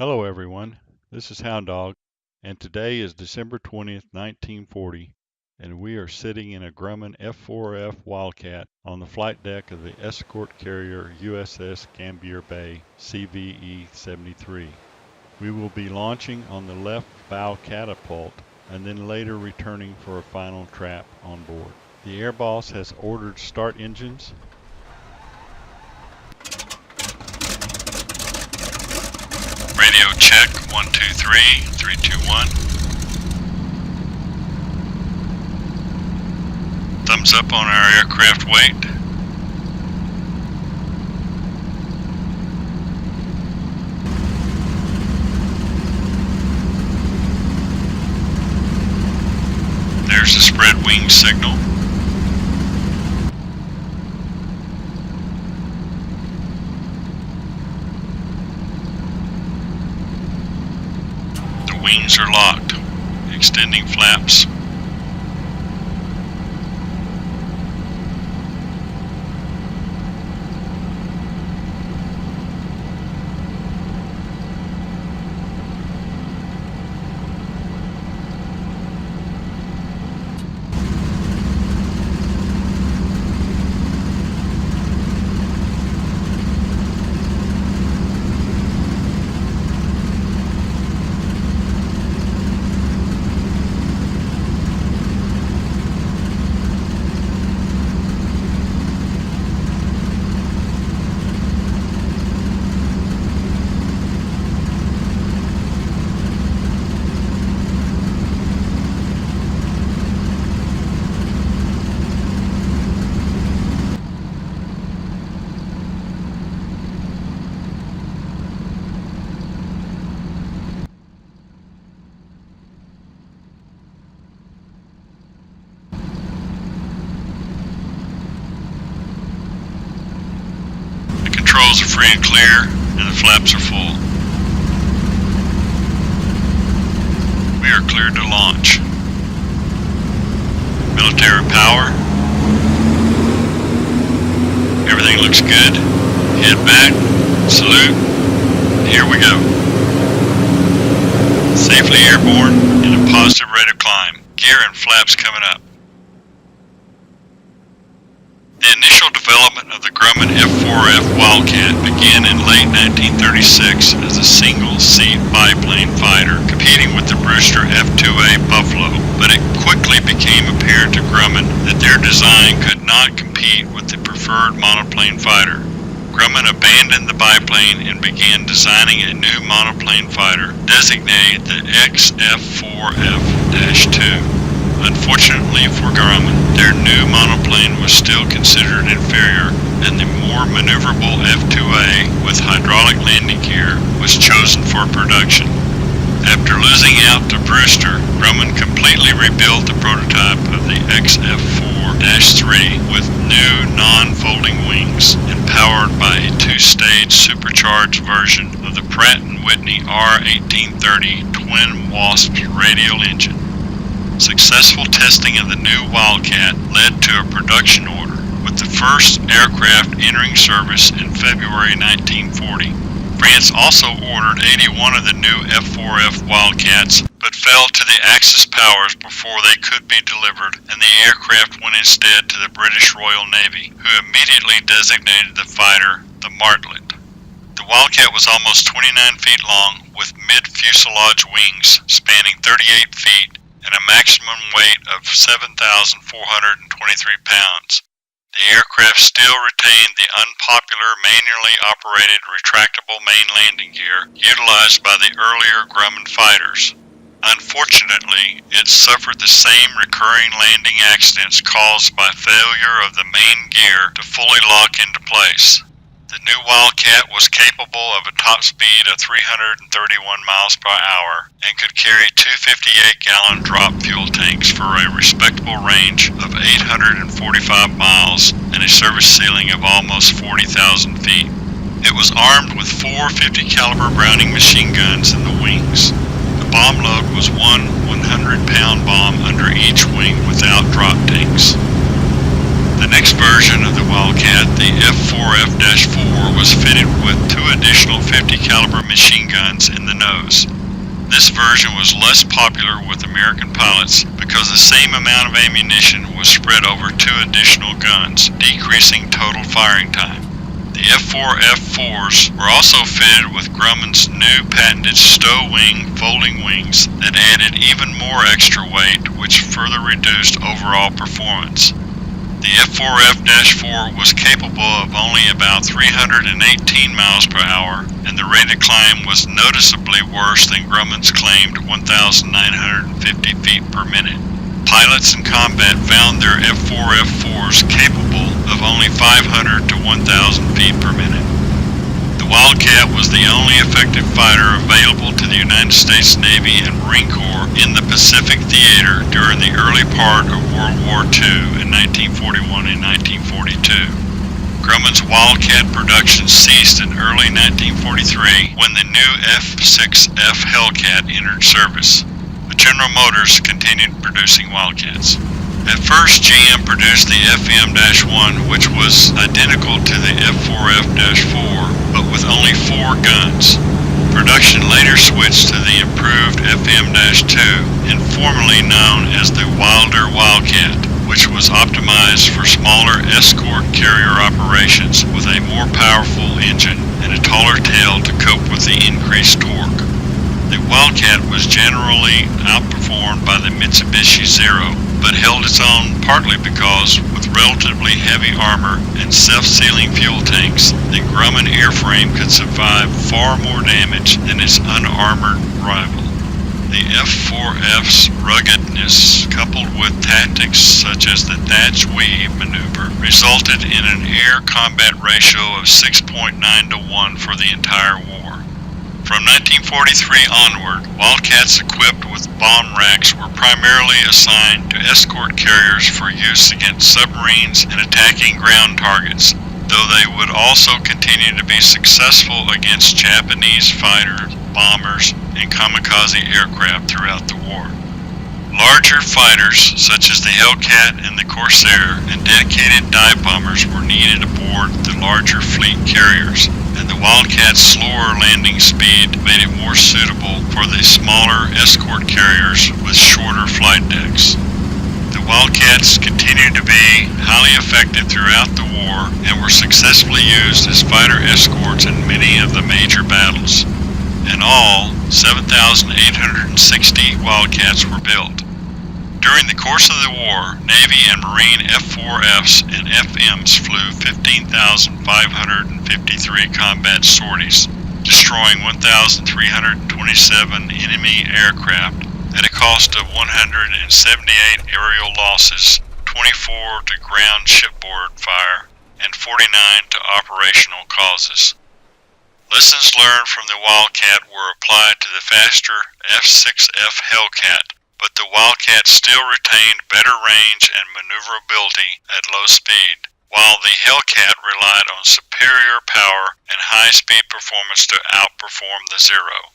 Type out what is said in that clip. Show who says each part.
Speaker 1: Hello everyone, this is Houndawg, and today is December 20th, 1940, and we are sitting in a Grumman F4F Wildcat on the flight deck of the escort carrier USS Gambier Bay CVE-73. We will be launching on the left bow catapult and then later returning for a final trap on board. The air boss has ordered start engines.
Speaker 2: Radio check, 123, 321. Thumbs up on our aircraft weight. There's the spread wing signal. Wings are locked, extending flaps. Controls are free and clear, and the flaps are full. We are cleared to launch. Military power. Everything looks good. Head back, salute, and here we go. Safely airborne in a positive rate of climb. Gear and flaps coming up. The initial development of the Grumman F4F Wildcat began in late 1936 as a single-seat biplane fighter competing with the Brewster F2A Buffalo, but it quickly became apparent to Grumman that their design could not compete with the preferred monoplane fighter. Grumman abandoned the biplane and began designing a new monoplane fighter, designated the F4F-2. Unfortunately for Grumman, their new monoplane was still considered inferior, and the more maneuverable F2A with hydraulic landing gear was chosen for production. After losing out to Brewster, Grumman completely rebuilt the prototype of the XF4-3 with new non-folding wings and powered by a two-stage supercharged version of the Pratt & Whitney R1830 twin Wasp radial engine. Successful testing of the new Wildcat led to a production order, with the first aircraft entering service in February 1940. France also ordered 81 of the new F4F Wildcats, but fell to the Axis powers before they could be delivered, and the aircraft went instead to the British Royal Navy, who immediately designated the fighter the Martlet. The Wildcat was almost 29 feet long, with mid-fuselage wings spanning 38 feet, and a maximum weight of 7,423 pounds. The aircraft still retained the unpopular manually operated retractable main landing gear utilized by the earlier Grumman fighters. Unfortunately, it suffered the same recurring landing accidents caused by failure of the main gear to fully lock into place. The new Wildcat was capable of a top speed of 331 miles per hour and could carry two 58-gallon drop fuel tanks for a respectable range of 845 miles and a service ceiling of almost 40,000 feet. It was armed with four 50-caliber Browning machine guns in the wings. The bomb load was one 100-pound bomb under each wing without drop tanks. The The next version of the Wildcat, the F4F-4, was fitted with 2 additional 50 caliber machine guns in the nose. This version was less popular with American pilots because the same amount of ammunition was spread over 2 additional guns, decreasing total firing time. The F4F-4s were also fitted with Grumman's new patented stow-wing folding wings that added even more extra weight, which further reduced overall performance. The F4F-4 was capable of only about 318 miles per hour, and the rate of climb was noticeably worse than Grumman's claimed 1,950 feet per minute. Pilots in combat found their F4F-4s capable of only 500 to 1,000 feet per minute. The Wildcat was the only effective fighter available to the United States Navy and Marine Corps in the Pacific theater during the early part of World War II in 1941 and 1942. Grumman's Wildcat production ceased in early 1943 when the new F6F Hellcat entered service. But General Motors continued producing Wildcats. At first, GM produced the FM-1, which was identical to the F4F-4, but with only 4 guns. Production later switched to the improved FM-2, informally known as the Wilder Wildcat, which was optimized for smaller escort carrier operations with a more powerful engine and a taller tail to cope with the increased torque. The Wildcat was generally outperformed by the Mitsubishi Zero, but held its own partly because, with relatively heavy armor and self-sealing fuel tanks, the Grumman airframe could survive far more damage than its unarmored rival. The F4F's ruggedness, coupled with tactics such as the Thatch Weave maneuver, resulted in an air combat ratio of 6.9 to 1 for the entire war. From 1943 onward, Wildcats equipped with bomb racks were primarily assigned to escort carriers for use against submarines and attacking ground targets, though they would also continue to be successful against Japanese fighters, bombers, and kamikaze aircraft throughout the war. Larger fighters, such as the Hellcat and the Corsair, and dedicated dive bombers were needed aboard the larger fleet carriers, and the Wildcat's slower landing speed made it more suitable for the smaller escort carriers with shorter flight decks. The Wildcats continued to be highly effective throughout the war and were successfully used as fighter escorts in many of the major battles. In all, 7,860 Wildcats were built. During the course of the war, Navy and Marine F4Fs and FMs flew 15,553 combat sorties, destroying 1,327 enemy aircraft at a cost of 178 aerial losses, 24 to ground shipboard fire, and 49 to operational causes. Lessons learned from the Wildcat were applied to the faster F6F Hellcat, but the Wildcat still retained better range and maneuverability at low speed, while the Hellcat relied on superior power and high-speed performance to outperform the Zero.